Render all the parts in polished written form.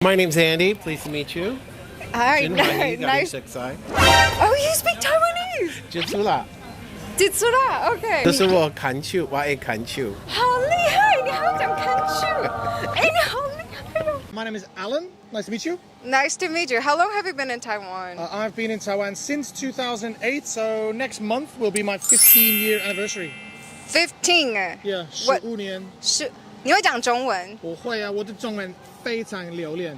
My name's Andy. Pleased to meet you. Hi, nice. Oh, you speak Taiwanese? 接触啦，记住了 ，OK。这是我看球，我爱看球。好厉害，你还会讲看球，哎，你好厉害哦。My name is Alan. Nice to meet you. Nice to meet you. How long have you been in Taiwan? I've been in Taiwan since 2008, so next month will be my 15-year anniversary. 15哎。Yeah, What? 15年。是，你会讲中文？我会啊，我的中文非常流利。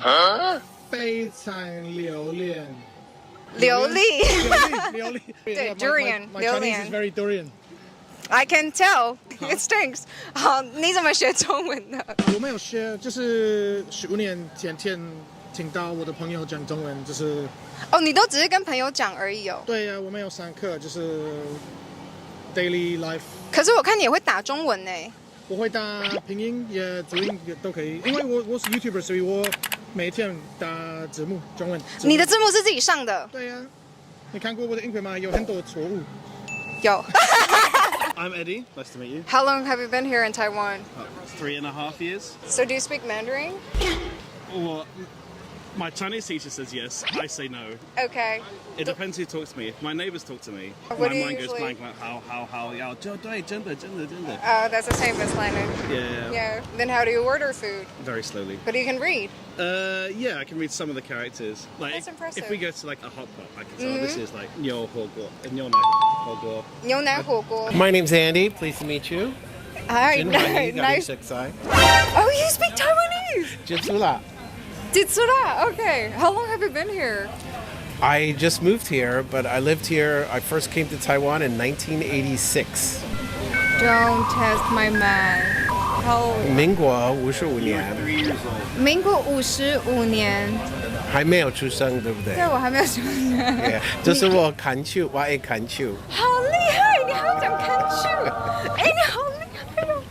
非常流利。流利。流利。对 ，durian， My 榴 Chinese 莲 is very durian. I can tell. It stinks. 好，你怎么学中文的？我没有学，就是15年前听到我的朋友讲中文，就是。哦，你都只是跟朋友讲而已哦。对呀，我没有上课，就是 daily life。可是我看你也会打中文呢。我会打拼音也注音也都可以，因为我是 YouTuber， 所以我每天打字幕中文。你的字幕是自己上的？对呀，你看过我的影片吗？有很多错误。有。I'm Eddie. Nice to meet you. How long have you been here in Taiwan? 3.5 years. So do you speak Mandarin? Well, my Chinese teacher says yes. I say no. Okay. It depends who talks to me. If my neighbors talk to me, What my do you mind goes usually- blank. Like how. Yeah, 对，真的。 Oh, that's the same as London. Yeah. Yeah. Then how do you order food? Very slowly. But you can read. Yeah, I can read some of the characters. Like, That's impressive. if we go to like a hot pot, I can tell this is like 牛火锅, 牛奶火锅. 牛奶火锅. My name's Andy. Pleased to meet you. Hi, 真欢迎，nice. 識晒。 Oh, you speak Taiwanese? 接觸啦。 Jitsura. Okay. How long have you been here? I just moved here, but I lived here. I first came to Taiwan in 1986. Don't test my man. How? 民国55年，民国55年。还没有出生，对不对？对，我还没有出生。对，这是我看球，我爱看球。好厉害，你还会讲看球，哎，你好厉害哦。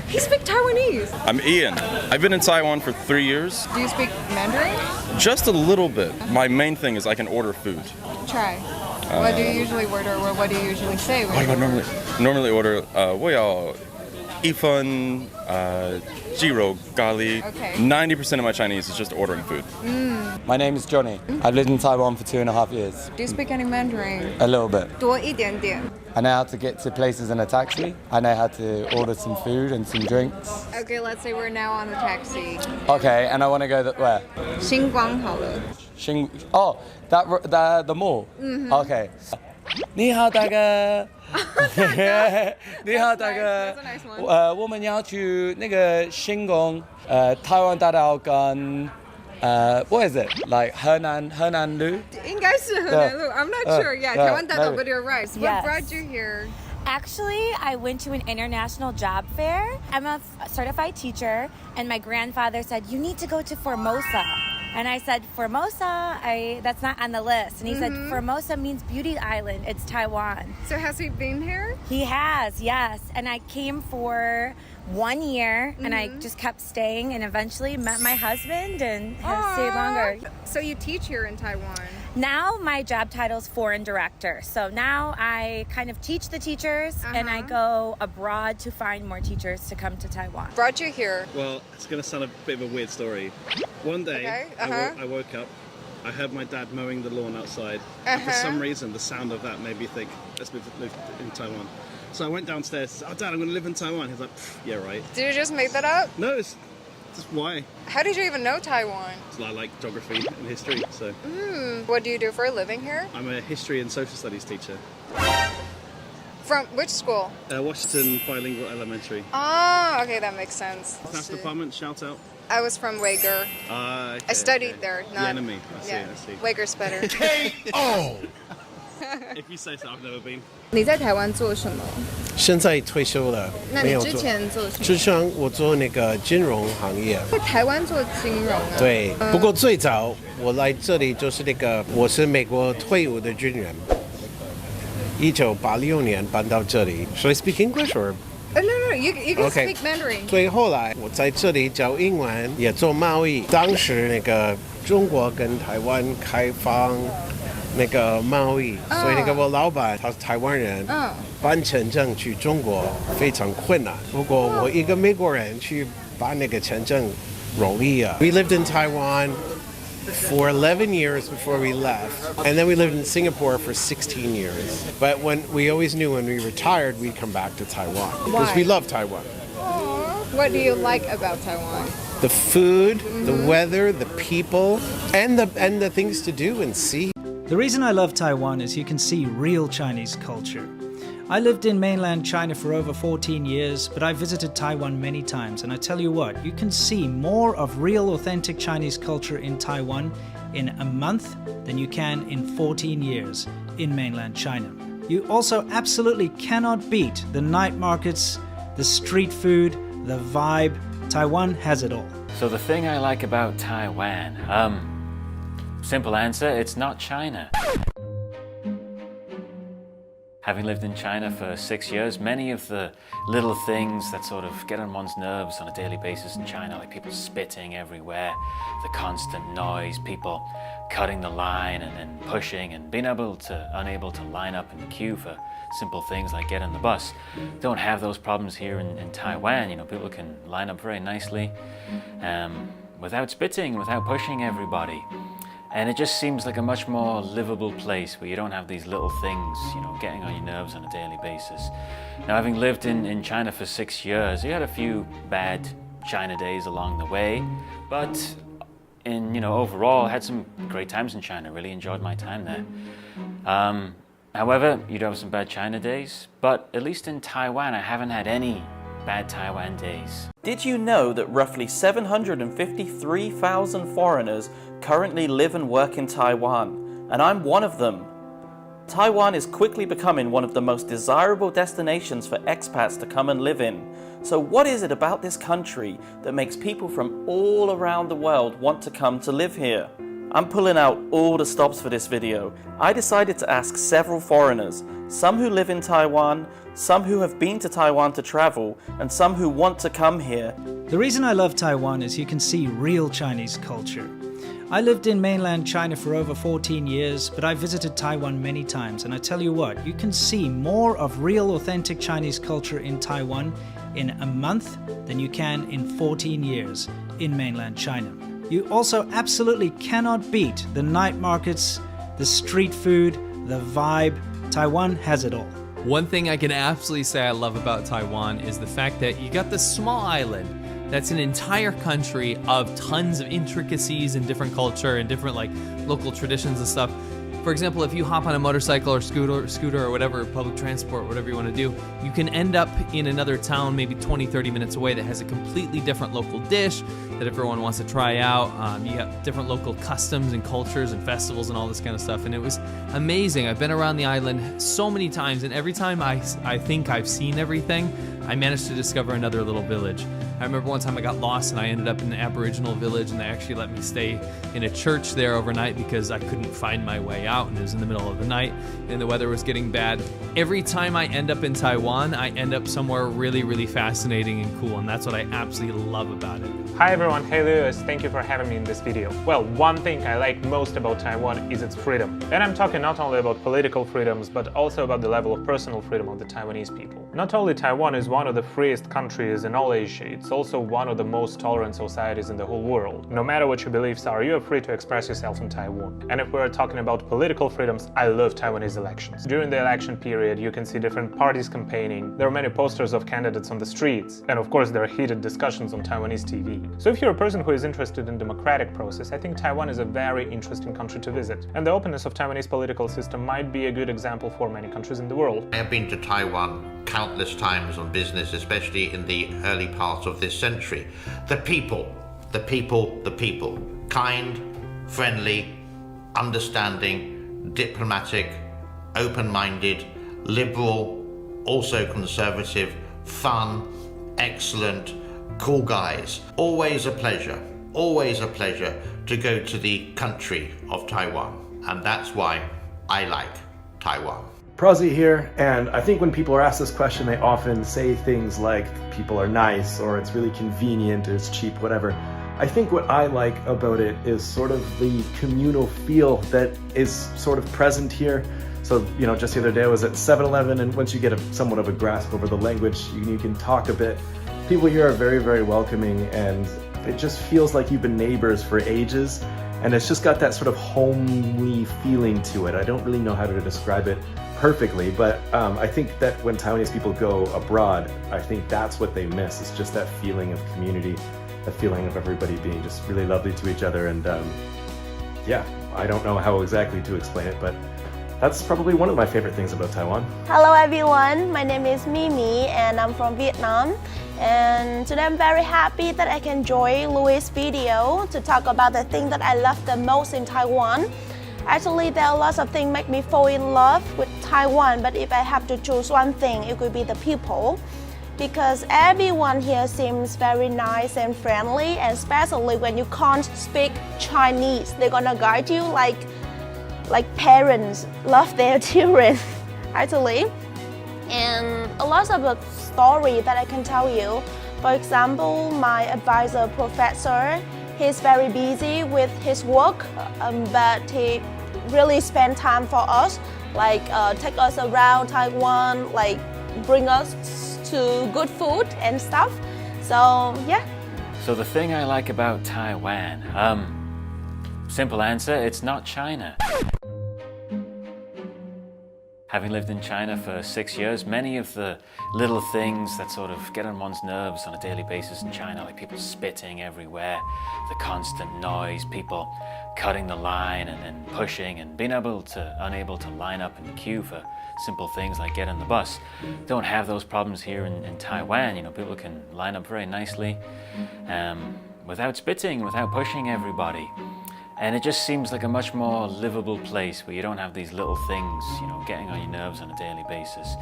He speaks Taiwanese. I'm Ian. I've been in Taiwan for 3 years. Do you speak Mandarin? Just a little bit. My main thing is I can order food. Try. What do you usually order, or what do you usually say? What do I normally order? 我要一份鸡肉咖喱. Okay. 90% of my Chinese is just ordering food. My name is Johnny. I've lived in Taiwan for 2.5 years. Do you speak any Mandarin? A little bit. 多一点点。 I know how to get to places in a taxi. I know how to order some food and some drinks. Okay, let's say we're now on the taxi. Okay, and I want to go where? 星光好了。 Oh, the mall. Okay. 你好，大哥。你好，大哥。That's a nice one. 我们要去那个星光，台湾大道跟what is it? Like 河南路？应该是河南路。I'm not sure. Yeah, 台湾大道, maybe. but you're right. What Yes. brought you here? Actually, I went to an international job fair. I'm a certified teacher, and my grandfather said, you need to go to Formosa. And I said, Formosa? That's not on the list. And he said, Formosa means beauty island. It's Taiwan. So has he been here? He has, yes. And I came for 1 year, and I just kept staying, and eventually met my husband and have stayed longer. So you teach here in Taiwan? Now my job title is foreign director. So now I kind of teach the teachers, and I go abroad to find more teachers to come to Taiwan. Brought you here? Well, it's gonna sound a bit of a weird story. One day, Okay, I woke up. I heard my dad mowing the lawn outside. And for some reason, the sound of that made me think, let's move in Taiwan. So I went downstairs. Oh, Dad, I'm going to live in Taiwan. He's like, yeah, right. Did you just make that up? No, it's just why. How did you even know Taiwan? I like geography and history, so What do you do for a living here? I'm a history and social studies teacher. From which school? Washington Bilingual Elementary. Oh, okay, that makes sense. Class department, shout out. I was from Uyghur. Okay, I studied there. The Not, enemy. I see. Uyghur's better. If you say so, I've never been. 你在台湾做什么？现在退休了，那你之没有做。前做什么？之前我做那个金融行业。在台湾做金融啊？对，不过最早我来这里就是我是美国退伍的军人，1986年搬到这里。Should I speak English or? No, you can Okay. speak Mandarin. 所以后来我在这里教英文，也做贸易。当时中国跟台湾开放贸易，所以我老板他是台湾人，办签证去中国非常困难。如果我一个美国人去把签证容易啊. We lived in Taiwan for 11 years before we left. And then we lived in Singapore for 16 years. But we always knew when we retired, we'd come back to Taiwan. Because we love Taiwan. Aww. What do you like about Taiwan? The food, the weather, the people, and the things to do and see. The reason I love Taiwan is you can see real Chinese culture. I lived in mainland China for over 14 years, but I visited Taiwan many times, and I tell you what, you can see more of real authentic Chinese culture in Taiwan in a month than you can in 14 years in mainland China. You also absolutely cannot beat the night markets, the street food, the vibe. Taiwan has it all. So the thing I like about Taiwan, simple answer, it's not China. Having lived in China for 6 years, many of the little things that sort of get on one's nerves on a daily basis in China, like people spitting everywhere, the constant noise, people cutting the line and pushing and being unable to line up in the queue for simple things like getting the bus. Don't have those problems here in Taiwan. You know, people can line up very nicely without spitting, without pushing everybody. And it just seems like a much more livable place where you don't have these little things, you know, getting on your nerves on a daily basis. Now, having lived in China for 6 years, we had a few bad China days along the way, but overall, I had some great times in China. Really enjoyed my time there. However, you do have some bad China days, but at least in Taiwan, I haven't had any bad Taiwan days. Did you know that roughly 753,000 foreigners currently live and work in Taiwan, and I'm one of them? Taiwan is quickly becoming one of the most desirable destinations for expats to come and live in. So what is it about this country that makes people from all around the world want to come to live here? I'm pulling out all the stops for this video. I decided to ask several foreigners, some who live in Taiwan, some who have been to Taiwan to travel, and some who want to come here. The reason I love Taiwan is you can see real Chinese culture. I lived in mainland China for over 14 years, but I visited Taiwan many times, and I tell you what, you can see more of real authentic Chinese culture in Taiwan in a month than you can in 14 years in mainland China. You also absolutely cannot beat the night markets, the street food, the vibe. Taiwan has it all. One thing I can absolutely say I love about Taiwan is the fact that you got this small island that's an entire country of tons of intricacies and different culture and different like local traditions and stuff. For example, if you hop on a motorcycle or scooter or whatever, public transport, whatever you want to do, you can end up in another town maybe 20-30 minutes away that has a completely different local dish that everyone wants to try out. You have different local customs and cultures and festivals and all this kind of stuff, and it was amazing. I've been around the island so many times, and every time I think I've seen everything, I managed to discover another little village. I remember one time I got lost and I ended up in an Aboriginal village, and they actually let me stay in a church there overnight because I couldn't find my way out, and it was in the middle of the night and the weather was getting bad. Every time I end up in Taiwan, I end up somewhere really, really fascinating and cool, and that's what I absolutely love about it. Hi everyone, hey Lewis, thank you for having me in this video. Well, one thing I like most about Taiwan is its freedom. And I'm talking not only about political freedoms, but also about the level of personal freedom of the Taiwanese people. Not only Taiwan is one of the freest countries in all Asia, it's also one of the most tolerant societies in the whole world. No matter what your beliefs are, you are free to express yourself in Taiwan. And if we're talking about political freedoms, I love Taiwanese elections. During the election period, you can see different parties campaigning. There are many posters of candidates on the streets. And of course, there are heated discussions on Taiwanese TV. So if you're a person who is interested in democratic process, I think Taiwan is a very interesting country to visit. And the openness of Taiwanese political system might be a good example for many countries in the world. I have been to Taiwan countless times on business, especially in the early part of this century. The people. Kind, friendly, understanding, diplomatic, open-minded, liberal, also conservative, fun, excellent, cool guys. Always a pleasure to go to the country of Taiwan. And that's why I like Taiwan. Prozzy here, and I think when people are asked this question, they often say things like people are nice, or it's really convenient, or it's cheap, whatever. I think what I like about it is sort of the communal feel that is sort of present here. So, you know, just the other day I was at 7-Eleven, and once you get somewhat of a grasp over the language, you can talk a bit. People here are very, very welcoming, and It just feels like you've been neighbors for ages, and it's just got that sort of homely feeling to it. I don't really know how to describe it perfectly, but I think that when Taiwanese people go abroad, I think that's what they miss. It's just that feeling of community, the feeling of everybody being just really lovely to each other. And yeah, I don't know how exactly to explain it, but that's probably one of my favorite things about Taiwan. Hello everyone, my name is Mimi and I'm from Vietnam. And today I'm very happy that I can join Louis' video to talk about the thing that I love the most in Taiwan. Actually, there are lots of things make me fall in love with Taiwan, but if I have to choose one thing, it would be the people. Because everyone here seems very nice and friendly, and especially when you can't speak Chinese, they're gonna guide you like parents love their children, actually. And a lot of a story that I can tell you. For example, my advisor professor, he's very busy with his work, but he really spend time for us, like take us around Taiwan, like bring us to good food and stuff. So yeah. So the thing I like about Taiwan, simple answer, it's not China. Having lived in China for 6 years, many of the little things that sort of get on one's nerves on a daily basis in China, like people spitting everywhere, the constant noise, people cutting the line and pushing and being unable to line up in the queue for simple things like getting the bus. Don't have those problems here in Taiwan. You know, people can line up very nicely without spitting, without pushing everybody. And it just seems like a much more livable place where you don't have these little things, you know, getting on your nerves on a daily basis.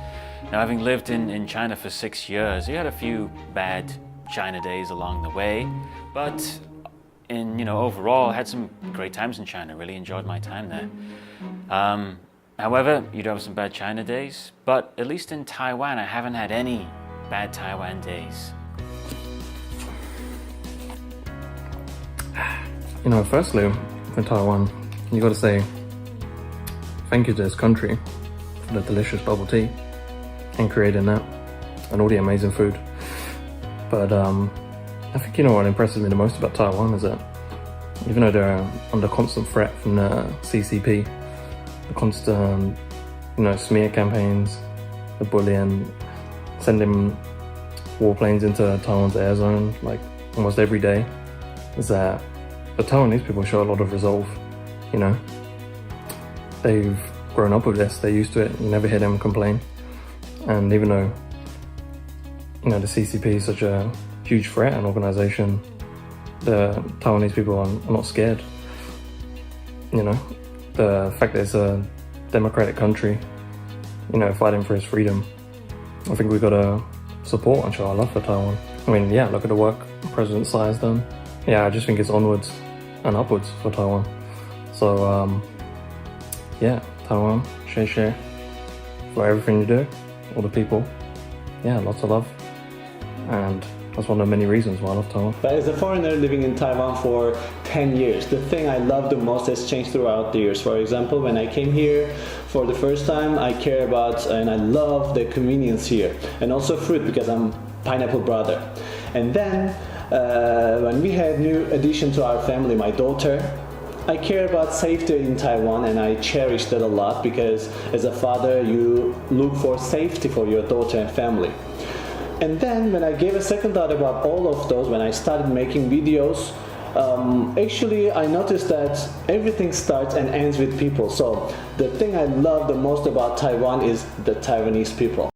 Now, having lived in China for 6 years, we had a few bad China days along the way, but overall, I had some great times in China, really enjoyed my time there. However, you do have some bad China days, but at least in Taiwan, I haven't had any bad Taiwan days. You know, firstly, for Taiwan, you got to say thank you to this country for the delicious bubble tea and creating that and all the amazing food. But I think, you know, what impresses me the most about Taiwan is that even though they're under constant threat from the CCP, the constant, smear campaigns, the bullying, sending warplanes into Taiwan's air zone like almost every day, is that the Taiwanese people show a lot of resolve. You know, they've grown up with this, they're used to it, you never hear them complain. And even though, the CCP is such a huge threat and organization, the Taiwanese people are not scared. The fact that it's a democratic country, fighting for its freedom, I think we've got to support and show our love for Taiwan. I mean, yeah, look at the work President Tsai has done. Yeah, I just think it's onwards and upwards for Taiwan. So, yeah, Taiwan, share for everything you do, all the people. Yeah, lots of love. And that's one of the many reasons why I love Taiwan. But as a foreigner living in Taiwan for 10 years, the thing I love the most has changed throughout the years. For example, when I came here for the first time, I care about and I love the convenience here. And also fruit, because I'm pineapple brother. And then, when we had new addition to our family, my daughter, I care about safety in Taiwan and I cherish that a lot because as a father you look for safety for your daughter and family. And then when I gave a second thought about all of those, when I started making videos, actually I noticed that everything starts and ends with people. So the thing I love the most about Taiwan is the Taiwanese people.